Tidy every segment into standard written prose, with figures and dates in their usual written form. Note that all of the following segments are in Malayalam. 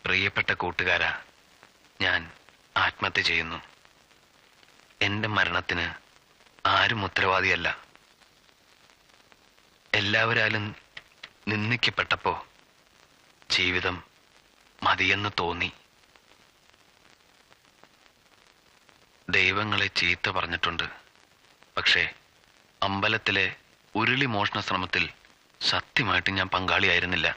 പ്രിയപ്പെട്ട കൂട്ടുകാരാ, ഞാൻ ആത്മഹത്യ ചെയ്യുന്നു. എന്റെ മരണത്തിന് ആരും ഉത്തരവാദിയല്ല. എല്ലാവരാലും നിന്ദിക്കപ്പെട്ടപ്പോ ജീവിതം മതിയെന്ന് തോന്നി. ദൈവങ്ങളെ ചീത്ത പറഞ്ഞിട്ടുണ്ട്. പക്ഷേ അമ്പലത്തിലെ ഉരുളി മോഷണ ശ്രമത്തിൽ സത്യമായിട്ട് ഞാൻ പങ്കാളിയായിരുന്നില്ല.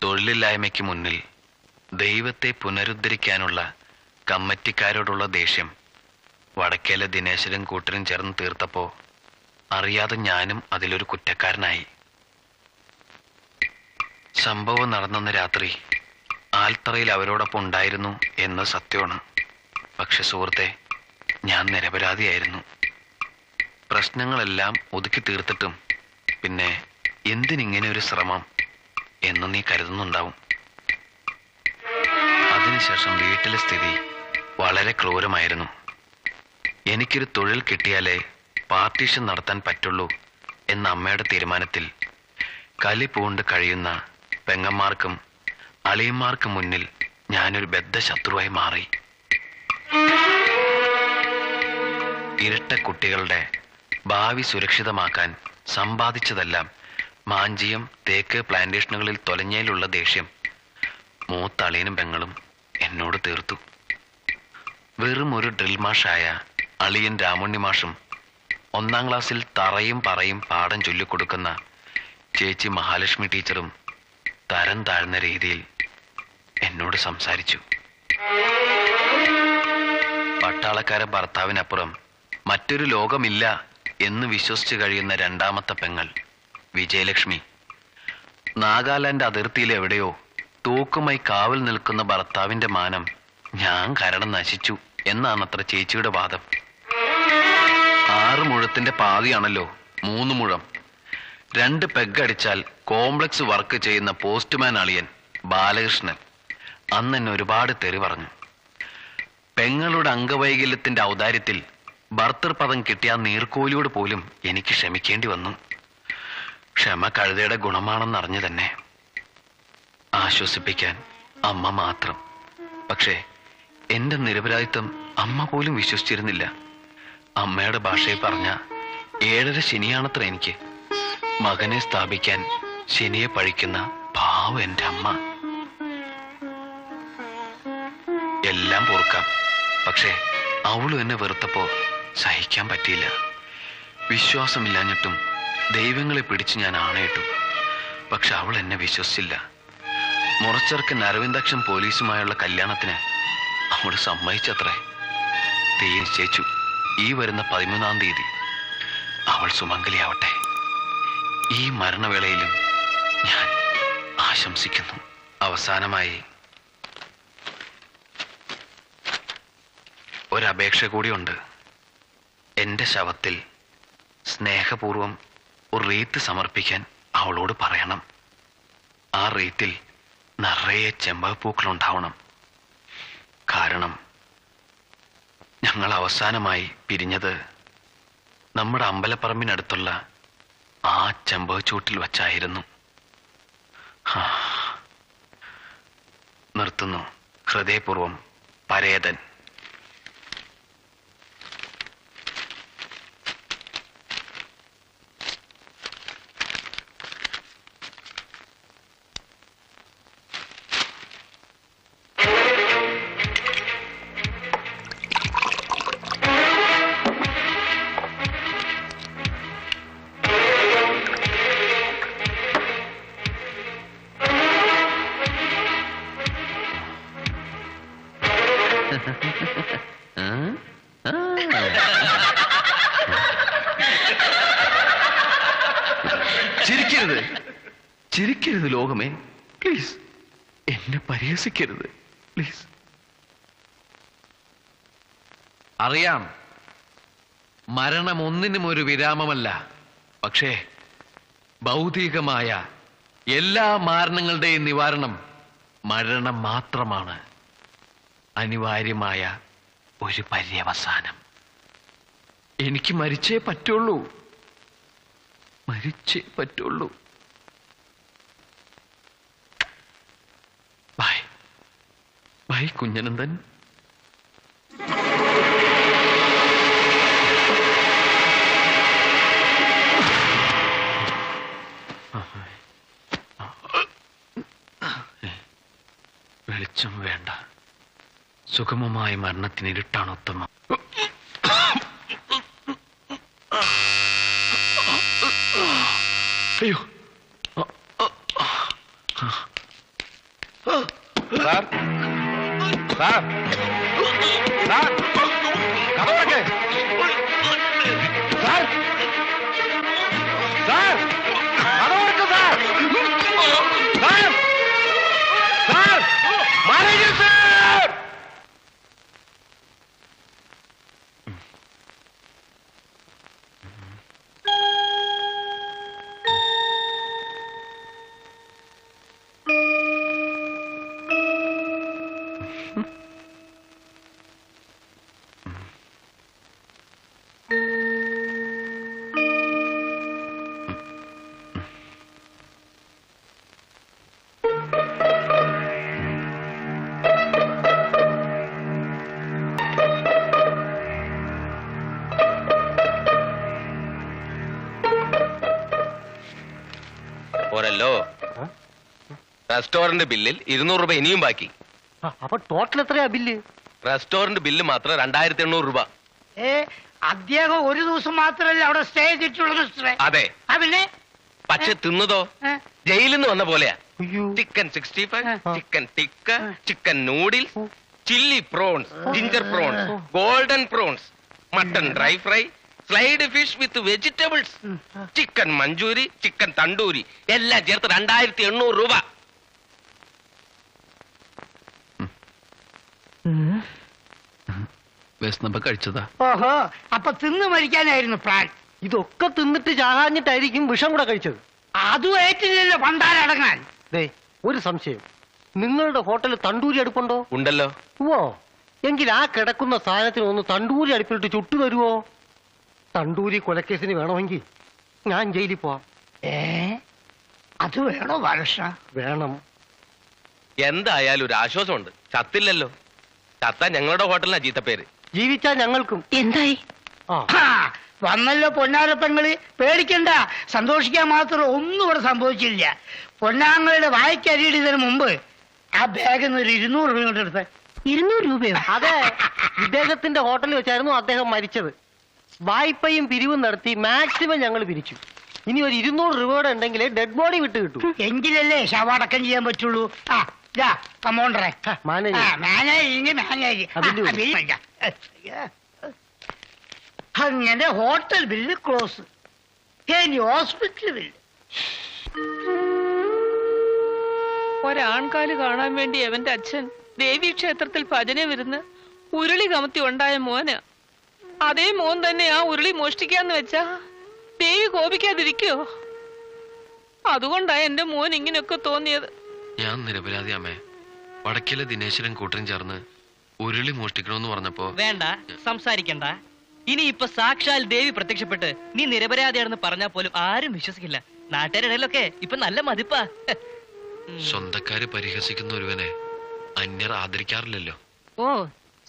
തൊഴിലില്ലായ്മയ്ക്ക് മുന്നിൽ ദൈവത്തെ പുനരുദ്ധരിക്കാനുള്ള കമ്മിറ്റിക്കാരോടുള്ള ദേഷ്യം വടക്കേലെ ദിനേശനും കൂട്ടരും ചേർന്ന് തീർത്തപ്പോ അറിയാതെ ഞാനും അതിലൊരു കുറ്റക്കാരനായി. സംഭവം നടന്നെന്ന രാത്രി ആൽത്തറയിൽ അവരോടൊപ്പം ഉണ്ടായിരുന്നു എന്ന് സത്യമാണ്. പക്ഷെ സുഹൃത്തെ, ഞാൻ നിരപരാധിയായിരുന്നു. പ്രശ്നങ്ങളെല്ലാം ഒതുക്കി തീർത്തിട്ടും പിന്നെ എന്തിനിങ്ങനെ ഒരു ശ്രമം എന്ന് നീ കരുതുന്നുണ്ടാവും. അതിനുശേഷം വീട്ടിലെ സ്ഥിതി വളരെ ക്രൂരമായിരുന്നു. എനിക്കൊരു തൊഴിൽ കിട്ടിയാലേ പാർട്ടീഷൻ നടത്താൻ പറ്റുള്ളൂ എന്ന അമ്മയുടെ തീരുമാനത്തിൽ കലി പൂണ്ട് കഴിയുന്ന പെങ്ങന്മാർക്കും അളിയന്മാർക്കും മുന്നിൽ ഞാനൊരു ബദ്ധശത്രുവായി മാറി. ഇരട്ട കുട്ടികളുടെ ഭാവി സുരക്ഷിതമാക്കാൻ സമ്പാദിച്ചതെല്ലാം മാഞ്ചിയം തേക്ക് പ്ലാന്റേഷനുകളിൽ തൊലഞ്ഞയിലുള്ള ദേഷ്യം മൂത്ത അളിയനും പെങ്ങളും എന്നോട് തീർത്തു. വെറും ഒരു ഡ്രിൽ മാഷായ അളിയൻ രാമുണ്ണി മാഷും 1ാം ക്ലാസ്സിൽ തറയും പറയും പാഠം ചൊല്ലിക്കൊടുക്കുന്ന ചേച്ചി മഹാലക്ഷ്മി ടീച്ചറും തരം താഴ്ന്ന രീതിയിൽ എന്നോട് സംസാരിച്ചു. പട്ടാളക്കാരെ ഭർത്താവിനപ്പുറം മറ്റൊരു ലോകമില്ല എന്ന് വിശ്വസിച്ചു കഴിയുന്ന 2ാമത്തെ പെങ്ങൾ വിജയലക്ഷ്മി നാഗാലാൻഡ് അതിർത്തിയിൽ എവിടെയോ തൂക്കുമായി കാവൽ നിൽക്കുന്ന ഭർത്താവിന്റെ മാനം ഞാൻ കാരണം നശിച്ചു എന്നാണത്ര ചേച്ചിയുടെ വാദം. 6 മുഴത്തിന്റെ പാതിയാണല്ലോ 3 മുഴം. 2 പെഗ്ഗടിച്ചാൽ കോംപ്ലക്സ് വർക്ക് ചെയ്യുന്ന പോസ്റ്റ്മാൻ അളിയൻ ബാലകൃഷ്ണൻ അന്ന് എന്നെ ഒരുപാട് തെറി പറഞ്ഞു. പെങ്ങളുടെ അംഗവൈകല്യത്തിന്റെ ഔദാര്യത്തിൽ ഭർത്തൃപദം കിട്ടിയ നീർക്കോലിയോട് പോലും എനിക്ക് ക്ഷമിക്കേണ്ടി വന്നു. ക്ഷമ കഴുതയുടെ ഗുണമാണെന്നറിഞ്ഞു തന്നെ. ആശ്വസിപ്പിക്കാൻ അമ്മ മാത്രം. പക്ഷേ എന്റെ നിരപരാധിത്വം അമ്മ പോലും വിശ്വസിച്ചിരുന്നില്ല. അമ്മയുടെ ഭാഷയിൽ പറഞ്ഞ 7.5 ശനിയാണത്ര എനിക്ക്. മകനെ സ്ഥാപിക്കാൻ ശനിയെ പഴിക്കുന്ന പാവം എന്റെ അമ്മ. എല്ലാം പൊറുക്കാം. പക്ഷേ അവളും എന്നെ വെറുത്തപ്പോ സഹിക്കാൻ പറ്റിയില്ല. വിശ്വാസമില്ലാഞ്ഞിട്ടും ദൈവങ്ങളെ പിടിച്ച് ഞാൻ ആണയിട്ടു. പക്ഷെ അവൾ എന്നെ വിശ്വസിച്ചില്ല. മുറച്ചെറുക്കൻ അരവിന്ദാക്ഷൻ പോലീസുമായുള്ള കല്യാണത്തിന് അവൾ സമ്മതിച്ചത്രേ. തീ നിശ്ചയിച്ചു. ഈ വരുന്ന 13-ാം തീയതി അവൾ സുമംഗലിയാവട്ടെ. ഈ മരണവേളയിലും ഞാൻ ആശംസിക്കുന്നു. അവസാനമായി ഒരപേക്ഷ കൂടിയുണ്ട്. എന്റെ ശവത്തിൽ സ്നേഹപൂർവം ഒരു റീത്ത് സമർപ്പിക്കാൻ അവളോട് പറയണം. ആ റീത്തിൽ നിറയെ ചെമ്പകപ്പൂക്കളുണ്ടാവണം. കാരണം ഞങ്ങൾ അവസാനമായി പിരിഞ്ഞത് നമ്മുടെ അമ്പലപ്പറമ്പിനടുത്തുള്ള ആ ചെമ്പകച്ചൂട്ടിൽ വച്ചായിരുന്നു. നിർത്തുന്നു. ഹൃദയപൂർവം, പരേതൻ. ചിരിക്കരുത്, ചിരിക്കരുത് ലോകമേ, പ്ലീസ്. എന്നെ പരിഹസിക്കരുത്, പ്ലീസ്. അറിയാം, മരണം ഒന്നിനും ഒരു വിരാമമല്ല. പക്ഷേ ഭൗതികമായ എല്ലാ മാരണങ്ങളുടെയും നിവാരണം മരണം മാത്രമാണ്. അനിവാര്യമായ ഒരു പര്യവസാനം. എനിക്ക് മരിച്ചേ പറ്റുള്ളൂ, മരിച്ചേ പറ്റുള്ളൂ. Bye bye Kunhanandan. വെളിച്ചം വേണ്ട, സുഗമമായ മരണത്തിന് ഇരുട്ടാണ് ഉത്തമം. അയ്യോ, സാർ സാർ സാർ കഥ സാർ സാർ കഥ sir sir sir manager sir. പോരല്ലോ, റെസ്റ്റോറന്റ് ബില്ലിൽ 200 രൂപ ഇനിയും ബാക്കി. അപ്പൊ ടോട്ടൽ എത്രയാ ബില്ല്? റെസ്റ്റോറന്റ് ബില്ല് മാത്രം 2800 രൂപ. അദ്ദേഹം ഒരു ദിവസം മാത്രമല്ല അവിടെ സ്റ്റേ ചെയ്തിട്ടുള്ളൂ മിസ്റ്ററെ. അതെ, പിന്നെ പക്ഷെ തിന്നതോ ജയിലിൽ നിന്ന് വന്ന പോലെയാ. അയ്യോ, chicken 65, chicken tikka, chicken noodles, chilli prawns, ginger prawns, golden prawns, mutton dry fry, slide fish വിത്ത് vegetables, chicken Manchurian, chicken tandoori എല്ലാം ചേർത്ത് 2800 രൂപ. വിശന്നപ്പോ കഴിച്ചതാ. ഓഹോ, അപ്പൊ തിന്നു മരിക്കാനായിരുന്നു പ്ലാൻ. ഇതൊക്കെ തിന്നിട്ട് ചാകാഞ്ഞിട്ടായിരിക്കും വിഷം കൂടെ കഴിച്ചത്. അതും ഏറ്റില്ലല്ലോ പണ്ടാരടങ്ങാൻ. ദേ, ഒരു സംശയം, നിങ്ങളുടെ ഹോട്ടലിൽ തണ്ടൂരി അടുപ്പുണ്ടോ? ഉണ്ടല്ലോ. ഓ, എങ്കിൽ ആ കിടക്കുന്ന സാധനത്തിന് ഒന്ന് തണ്ടൂരി അടുപ്പിലിട്ട് ചുട്ടു തരുവോ? തണ്ടൂരി കൊലക്കേസിന് വേണമെങ്കിൽ ഞാൻ ജയിലിൽ പോവാം. അത് വേണോ ബാലകൃഷ്ണ? വേണം. എന്തായാലും ഒരു ആശ്വാസമുണ്ട്, ചത്തില്ലല്ലോ. ചത്ത ഞങ്ങളുടെ ഹോട്ടലിനാ ചീത്തപ്പേര്. ജീവിച്ചാ ഞങ്ങൾക്കും. എന്തായി? വന്നല്ലോ പൊന്നാരപ്പങ്ങള്, പേടിക്കണ്ട, സന്തോഷിക്കാൻ മാത്രം ഒന്നും ഇവിടെ സംഭവിച്ചില്ല. പൊന്നാങ്ങളുടെ വായ്ക്ക് അരിയിടുന്നതിന് മുമ്പ് ആ ബാഗിൽ നിന്ന് ഒരു 200 രൂപ കൊണ്ട് എടുത്ത്. 200 രൂപയോ? അതെ, ഇദ്ദേഹത്തിന്റെ ഹോട്ടലിൽ വെച്ചായിരുന്നു അദ്ദേഹം മരിച്ചത്. വായ്പയും പിരിവും നടത്തി മാക്സിമം ഞങ്ങൾ പിരിച്ചു. ഇനി ഒരു 200 രൂപയുടെ ഉണ്ടെങ്കിലേ ഡെഡ് ബോഡി വിട്ട് കിട്ടൂ. എങ്കിലല്ലേ ശവടക്കം ചെയ്യാൻ പറ്റുള്ളൂ. കമോണ്ടറെ അങ്ങനെ ഹോട്ടൽ ബില്ല് ക്ലോസ്. ഇനി ഹോസ്പിറ്റൽ ബില്ല്. ഒരാൺകാല് കാണാൻ വേണ്ടി അവന്റെ അച്ഛൻ ദേവീ ക്ഷേത്രത്തിൽ ഭജന വരുന്ന ഉരുളി കമത്തി ഉണ്ടായ മോന്. അതേ മോൻ തന്നെ ആ ഉരുളി മോഷ്ടിക്കാന്ന് വെച്ചാ ദേവി കോപിക്കാതിരിക്കോ? അതുകൊണ്ടാ എന്റെ മോൻ ഇങ്ങനെയൊക്കെ തോന്നിയത്. ഞാൻ നിരപരാധി അമ്മേ. വടക്കിലെ ദിനേശ്വരൻ കൂട്ടരും ചേർന്ന് ഉരുളി മോഷ്ടിക്കണമെന്ന് പറഞ്ഞപ്പോ വേണ്ട, സംസാരിക്കണ്ട. ഇനി ഇപ്പൊ സാക്ഷാൽ ദേവി പ്രത്യക്ഷപ്പെട്ട് നീ നിരപരാധിയാണെന്ന് പറഞ്ഞാൽ പോലും ആരും വിശ്വസിക്കില്ല. നാട്ടുകാരുടെ ഇടയിലൊക്കെ ഇപ്പൊ നല്ല മതിപ്പാ. സ്വന്തക്കാര് പരിഹസിക്കുന്ന ഒരുവനെ അന്യർ ആദരിക്കാറില്ലല്ലോ. ഓ,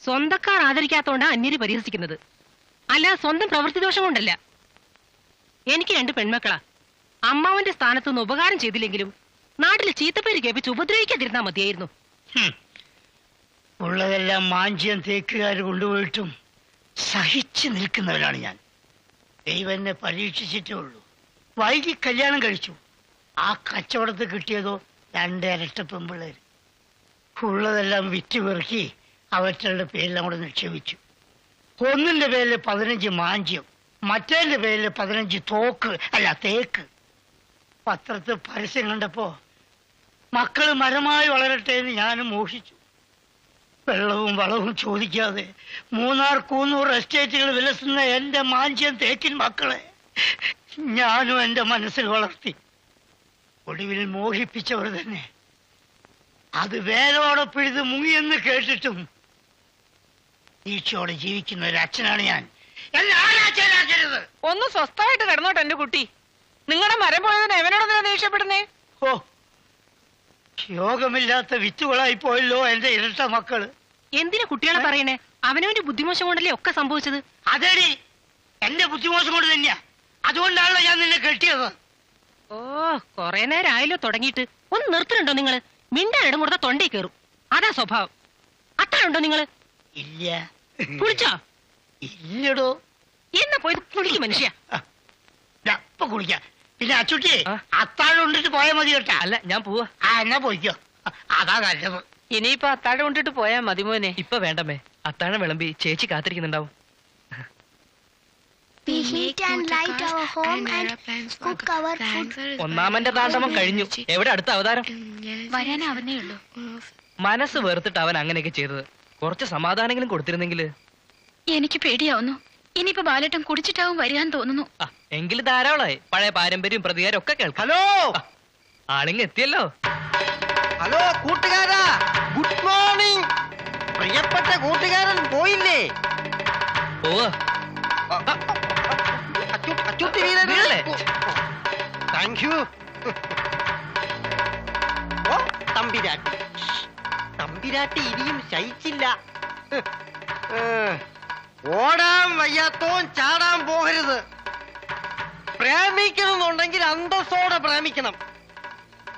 സ്വന്തക്കാർ ആദരിക്കാത്തോണ്ടാ അന്യര് പരിഹസിക്കുന്നത്, അല്ല സ്വന്തം പ്രവൃത്തി ദോഷം കൊണ്ടല്ല. എനിക്ക് 2 പെൺമക്കളാ. അമ്മാവന്റെ സ്ഥാനത്തുനിന്ന് ഉപകാരം ചെയ്തില്ലെങ്കിലും നാട്ടിൽ ചീത്തപ്പേര് കേൾപ്പിച്ച് ഉപദ്രവിക്കാതിരുന്നാ മതിയായിരുന്നു. ഉള്ളതെല്ലാം മാഞ്ചിയം തേക്കുകാർ കൊണ്ടുപോയിട്ടും സഹിച്ചു നിൽക്കുന്നവരാണ് ഞാൻ. ദൈവം എന്നെ പരീക്ഷിച്ചിട്ടേ ഉള്ളൂ. വൈകി കല്യാണം കഴിച്ചു. ആ കച്ചവടത്തിൽ കിട്ടിയതോ 2 ഇരട്ട പെമ്പിള്ളേര്. ഉള്ളതെല്ലാം വിറ്റ് പെറുക്കി അവറ്റകളുടെ പേരിൽ അവിടെ നിക്ഷേപിച്ചു. ഒന്നിന്റെ പേരിൽ 15 മാഞ്ചിയം, മറ്റേന്റെ പേരിൽ 15 തേക്ക്. പത്രത്തിൽ പരസ്യം കണ്ടപ്പോ മക്കള് മരമായി വളരട്ടെ എന്ന് ഞാനും മോഷിച്ചു. വെള്ളവും വളവും ചോദിക്കാതെ 300 എസ്റ്റേറ്റുകൾ വിലസുന്ന എന്റെ മാഞ്ചിയം തേക്കിൻ മക്കളെ ഞാനും എന്റെ മനസ്സിൽ വളർത്തി. ഒടുവിൽ മോഹിപ്പിച്ചവർ തന്നെ അത് വേരോടെ പിഴുത് മുങ്ങിയെന്ന് കേട്ടിട്ടും ഈക്ഷയോടെ ജീവിക്കുന്ന ഒരു അച്ഛനാണ് ഞാൻ. എന്നെ ആരാച്ചനാക്കരുത്. ഒന്ന് സ്വസ്ഥമായിട്ട് കിടന്നോട്ടെ എന്റെ കുട്ടി. നിങ്ങളുടെ മരം പോയതിന് എവനോടൊന്നിനാ ദേഷ്യപ്പെടുന്നേ? ഓ, യോഗമില്ലാത്ത വിത്തുകളായി പോയല്ലോ എന്റെ ഇരട്ട മക്കള്. എന്തിനാ കുട്ടികളെ പറയണേ? അവനവന്റെ ബുദ്ധിമോശം കൊണ്ടല്ലേ ഒക്കെ സംഭവിച്ചത്. അതേടി, എന്റെ ബുദ്ധിമോശം കൊണ്ട് തന്നെയാ. അതുകൊണ്ടാണല്ലോ ഞാൻ നിന്നെ കെട്ടിയത്. ഓ, കൊറേ നേരം ആയല്ലോ തുടങ്ങിയിട്ട്. ഒന്ന് നിർത്തുന്നുണ്ടോ നിങ്ങള്? മിണ്ടാനിടം കൊടുത്ത തൊണ്ടേ കയറും. അതാ സ്വഭാവം. അത്രയുണ്ടോ നിങ്ങള്? ഇല്ല. കുളിച്ചോ? ഇല്ലടോ. എന്നാ പോയത് കുളിക്കും മനുഷ്യ. ഇപ്പൊ കുളിക്കാം. പിന്നെ അച്ചുട്ടിയെ അത്താഴം കൊണ്ടിട്ട് പോയാൽ മതി കേട്ടാ. അല്ല, ഞാൻ പോവാ. എന്നാ പോയിക്കോ. അതാ നല്ലത്. ഇനിയിപ്പൊ അത്താഴം കൊണ്ടിട്ട് പോയാ മതി മോനെ. ഇപ്പൊ വേണ്ടമ്മേ, അത്താഴം വിളമ്പി ചേച്ചി കാത്തിരിക്കുന്നുണ്ടാവും. We heat and light our home and cook our food. ഒന്നാമന്റെ താണ്ഡവം കഴിഞ്ഞു. എവിടെ അടുത്ത അവതാരം? വരാനാവുന്നേ ഉള്ളൂ. മനസ്സ് വെറുത്തിട്ട് അവൻ അങ്ങനെയൊക്കെ ചെയ്തത്. കുറച്ച് സമാധാനെങ്കിലും കൊടുത്തിരുന്നെങ്കിൽ. എനിക്ക് പേടിയാവുന്നു. ഇനിയിപ്പോ ബാലേട്ടൻ കുടിച്ചിട്ടാവും വരികയെന്ന് തോന്നുന്നു. എങ്കിൽ ധാരാളമായി. പഴയ പാരമ്പര്യം പ്രതികാരം ഒക്കെ കേൾക്കാം. ഹലോ ആളിങ് എത്തിയല്ലോ. ഹലോ കൂട്ടുകാരാ, ഗുഡ് മോർണിംഗ്. പ്രിയപ്പെട്ട കൂട്ടുകാരൻ പോയില്ലേ? പോവാ. അച്ചുട്ടി വീഴല്ലേ? Thank you. ഓ, തമ്പിരാട്ടി തമ്പിരാട്ടി ഇനിയും ശയിച്ചില്ല. ഓടാൻ വയ്യാത്തോൻ ചാടാൻ പോകരുത്. പ്രേമിക്കണമെന്നുണ്ടെങ്കിൽ അന്തസ്സോടെ പ്രേമിക്കണം.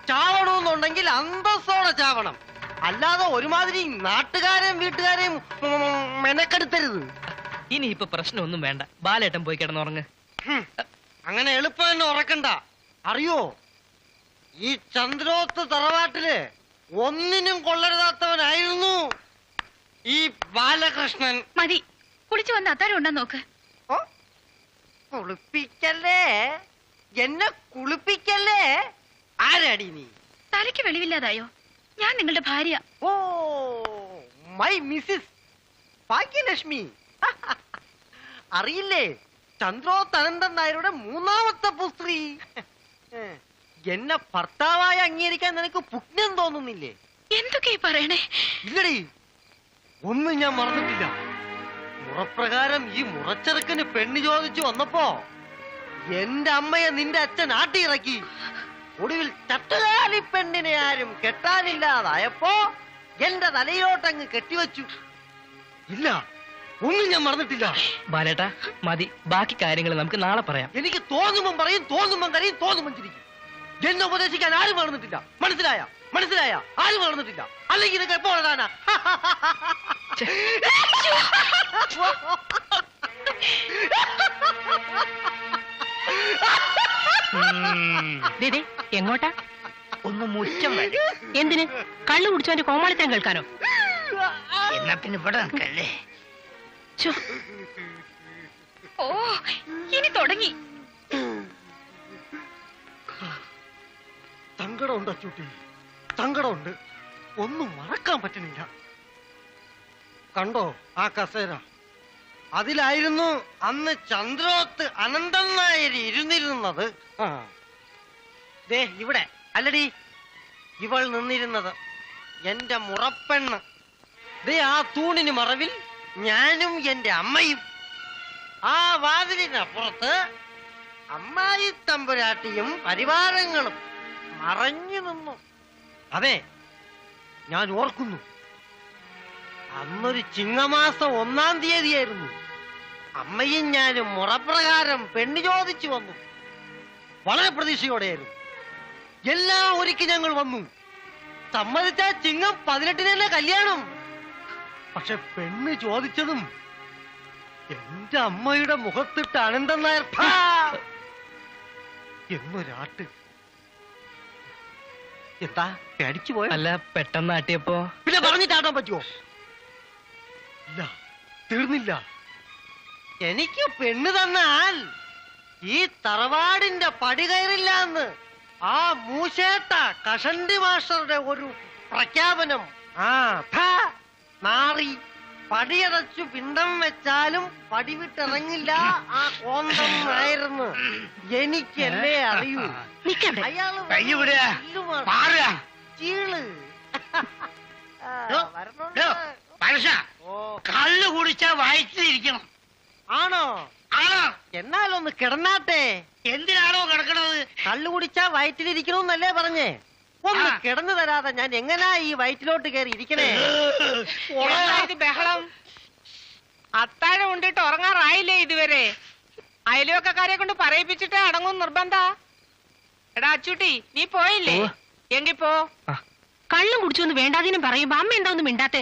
ചാവണമെന്നുണ്ടെങ്കിൽ അന്തസ്സോടെ ചാവണം. അല്ലാതെ ഒരുമാതിരി നാട്ടുകാരെയും വീട്ടുകാരെയും മെനക്കെടുത്തരുത്. ഇനി ഇപ്പൊ പ്രശ്നമൊന്നും വേണ്ട. ബാലേട്ടൻ പോയി കിടന്നുറങ്ങ്. അങ്ങനെ എളുപ്പം തന്നെ ഉറക്കണ്ട. അറിയോ, ഈ ചന്ദ്രോത്ത് തറവാട്ടില് ഒന്നിനും കൊള്ളരുതാത്തവനായിരുന്നു ഈ ബാലകൃഷ്ണൻ. മതി, കുളിച്ചു വന്ന് അത്താഴം ഉണ്ടോ നോക്ക്. ഓ, കുളിപ്പിക്കല്ലേ എന്നെ, കുളിപ്പിക്കല്ലേ. ആരാടി നീ? തലയ്ക്ക് വെളിവില്ലാതായോ? ഞാൻ നിങ്ങളുടെ ഭാര്യ. ഓ, മൈ മിസ്സിസ് ഭാഗ്യലക്ഷ്മി. അറിയില്ലേ, ചന്ദ്രോത്ത് അനന്തൻ നായരുടെ മൂന്നാമത്തെ പുത്രി. എന്നെ ഭർത്താവായി അംഗീകരിക്കാൻ നിനക്ക് പുണ്യം തോന്നുന്നില്ലേ? എന്തൊക്കെയാ പറയണേ? ഇല്ലടി, ഒന്നും ഞാൻ മറന്നിട്ടില്ല. മുറപ്രകാരം ഈ മുറച്ചെറുക്കന് പെണ്ണ് ചോദിച്ചു വന്നപ്പോ എന്റെ അമ്മയെ നിന്റെ അച്ഛൻ ആട്ടിയിറക്കി. ഒടുവിൽ ചട്ടുകാലി പെണ്ണിനെ ആരും കെട്ടാനില്ലാതായപ്പോ എന്റെ തലയിലോട്ടങ്ങ് കെട്ടിവെച്ചു. ഇല്ല, ഒന്നും ഞാൻ മറന്നിട്ടില്ല. ബാലേട്ടാ മതി, ബാക്കി കാര്യങ്ങൾ നമുക്ക് നാളെ പറയാം. എനിക്ക് തോന്നുമ്പം പറയും, തോന്നുമ്പം കരയും, തോന്നുമ്പം ചിരിക്കും. എന്നെ ഉപദേശിക്കാൻ ആരും വളർന്നിട്ടില്ല. മനസ്സിലായ? മനസ്സിലായ? ആരും വളർന്നിട്ടില്ല. അല്ലെങ്കിൽ ഇതൊക്കെ എപ്പോ വളരാനാ? ദേ, എങ്ങോട്ടാ? ഒന്ന് മുറ്റം വരെ. എന്തിന്? കള്ളു കുടിച്ചവന്റെ കോമാളിത്തരം കേൾക്കാനോ? എന്നാ പിന്നെ ഇവിടെ നിൽക്കല്ലേ. ഓ, ഇനി തുടങ്ങി. സങ്കടമുണ്ട് അച്ചൂട്ടി, സങ്കടമുണ്ട്. ഒന്നും മറക്കാൻ പറ്റണില്ല. കണ്ടോ ആ കസേര? അതിലായിരുന്നു അന്ന് ചന്ദ്രോത്ത് അനന്തൻ നായർ ഇരുന്നിരുന്നത്. ദേ ഇവിടെ അല്ലടി ഇവൾ നിന്നിരുന്നത്, എന്റെ മുറപ്പെണ്ണ്. ദേ ആ തൂണിന് മറവിൽ ഞാനും എന്റെ അമ്മയും. ആ വാതിലിനപ്പുറത്ത് അമ്മായി തമ്പുരാട്ടിയും പരിവാരങ്ങളും മറഞ്ഞു നിന്നു. അതെ, ഞാൻ ഓർക്കുന്നു. അന്നൊരു ചിങ്ങമാസം 1-ാം തീയതിയായിരുന്നു. അമ്മയും ഞാനും മുറപ്രകാരം പെണ്ണ് ചോദിച്ചു വന്നു. വളരെ പ്രതീക്ഷയോടെയായിരുന്നു. എല്ലാം ഒരുക്കി ഞങ്ങൾ വന്നു. സമ്മതിച്ച ചിങ്ങം 18-ന് കല്യാണം. പക്ഷെ പെണ്ണ് ചോദിച്ചതും എന്റെ അമ്മയുടെ മുഖത്തിട്ട് അനന്തൻ നായർ എന്നൊരാട്ട്. എന്താ പേടിച്ചു പോയ? അല്ല, പെട്ടെന്ന് ആട്ടിയപ്പോ പിന്നെ പറഞ്ഞിട്ടാട്ടാൻ പറ്റുമോ? ഇല്ല, തീർന്നില്ല. എനിക്ക് പെണ്ണ് തന്നാൽ ഈ തറവാടിന്റെ പടി കയറില്ല എന്ന് ആ മൂശേട്ട കഷണ്ടി മാസ്റ്ററുടെ ഒരു പ്രഖ്യാപനം. നാറി പടിയടച്ചു പിണ്ടം വെച്ചാലും പടി വിട്ടിറങ്ങില്ല ആ കോന്തം ആയിരുന്നു. എനിക്കല്ലേ അറിയൂ. നിക്കവിടെ. അയാള് കൈ വിടുക. മാറുക. ചീള് ഡോ, ഡോ, പഴശ, കള്ളു കുടിച്ചാ വയറ്റിലിരിക്കണം. ആണോ? ആണോ? എന്നാലൊന്ന് കിടന്നാട്ടെ. എന്തിനാണോ കിടക്കണത്? കള്ളു കുടിച്ചാ വയറ്റിലിരിക്കണമെന്നല്ലേ പറഞ്ഞേ? ഒന്ന് കിടന്നു തരാതെ ഞാൻ എങ്ങനാ ഈ വയറ്റിലോട്ട് കയറി ഇരിക്കണേ? എന്താ ഇത് ബഹളം? അത്താഴം ഉണ്ടിട്ട് ഉറങ്ങാറായില്ലേ ഇതുവരെ? അയൽവക്കക്കാരെ കൊണ്ട് പറയിപ്പിച്ചിട്ട് അടങ്ങും നിർബന്ധ. എടാ അച്ചൂട്ടി, നീ പോയില്ലേ? എങ്കിപ്പോ കള്ളും കുടിച്ചൊന്ന് വേണ്ടാതിനും പറയുമ്പോ അമ്മ എന്താ ഒന്നും മിണ്ടാത്തെ?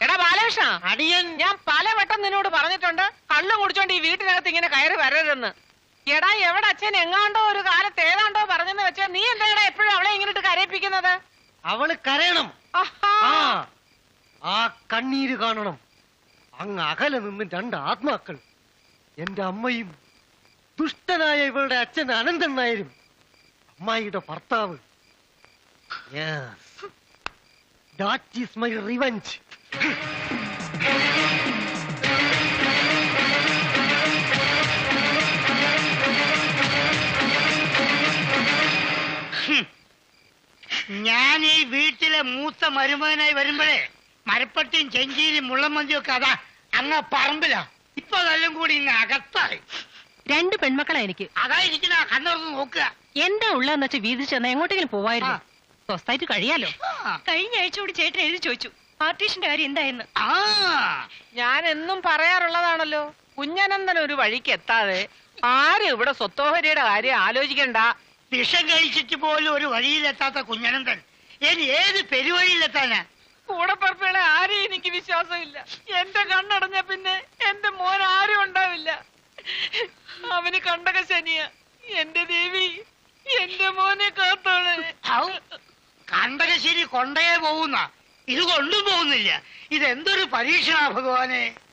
എടാ ബാലകൃഷ്ണ, അടിയൻ ഞാൻ പലവട്ടം നിന്നോട് പറഞ്ഞിട്ടുണ്ട് കള്ളും കുടിച്ചോണ്ട് ഈ വീട്ടിനകത്ത് ഇങ്ങനെ കയറി വരരുതെന്ന്. എടാ എവിടെ അച്ഛൻ എങ്ങാണ്ടോ ഒരു കാലത്ത് ഏതാണ്ടോ പറഞ്ഞെന്ന് വെച്ചാൽ നീ എന്താ എപ്പോഴും അവളെ ഇങ്ങോട്ട് കരയിപ്പിക്കുന്നത്? അവള് കരയണം. ആഹാ. ആ കണ്ണീര് കാണണം. അങ്ങ് അകലെ നിന്ന് രണ്ട് ആത്മാക്കൾ, എന്റെ അമ്മയും ദുഷ്ടനായ ഇവളുടെ അച്ഛൻ അനന്തൻ നായരും, അമ്മായിയുടെ ഭർത്താവ്. That is my revenge. ഞാൻ ഈ വീട്ടിലെ മൂത്ത മരുമകനായി വരുമ്പോഴേ മരപ്പട്ടിയും ചെഞ്ചീരിയും മുള്ളമന്തിയും ഒക്കെ അതാ അങ്ങ് പറമ്പിലാ. ഇപ്പൊ അതെല്ലാം കൂടി ഇങ്ങ് അകത്തായി. രണ്ട് പെൺമക്കളാ എനിക്ക്. അതാ ഇരിക്കുന്ന കണ്ണുറന്ന് നോക്കുക. എന്താ ഉള്ളതെന്ന് വെച്ചാൽ വീതിൽ ചെന്ന എങ്ങോട്ടെങ്കിലും പോവായിരുന്നു. സ്വസ്ഥായിട്ട് കഴിയാലോ. കഴിഞ്ഞ ആഴ്ച കൂടി ചേട്ടൻ എഴുതി ചോദിച്ചു പാർട്ടീഷന്റെ കാര്യം എന്തായെന്ന്. ആ ഞാൻ എന്നും പറയാറുള്ളതാണല്ലോ, കുഞ്ഞനന്ദൻ ഒരു വഴിക്ക് എത്താതെ ആരും ഇവിടെ സ്വത്തോഹരിയുടെ കാര്യം ആലോചിക്കണ്ട. വിഷം കഴിച്ചിട്ട് പോലും ഒരു വഴിയിലെത്താത്ത കുഞ്ഞനന്തൻ ഇനി ഏത് പെരുവഴിയിലെത്താനാ? കൂടപ്പറപ്പുകളെ ആരെയും എനിക്ക് വിശ്വാസമില്ല. എന്റെ കണ്ണടഞ്ഞ പിന്നെ എന്റെ മോൻ ആരും ഉണ്ടാവില്ല. അവന് കണ്ടക ശനിയ. എന്റെ ദേവി, എന്റെ മോനെ കാത്തോളെ. കണ്ടകശ്ശേരി കൊണ്ടേ പോകുന്ന ഇത് കൊണ്ടുപോകുന്നില്ല. ഇതെന്തൊരു പരീക്ഷണ ഭഗവാനെ.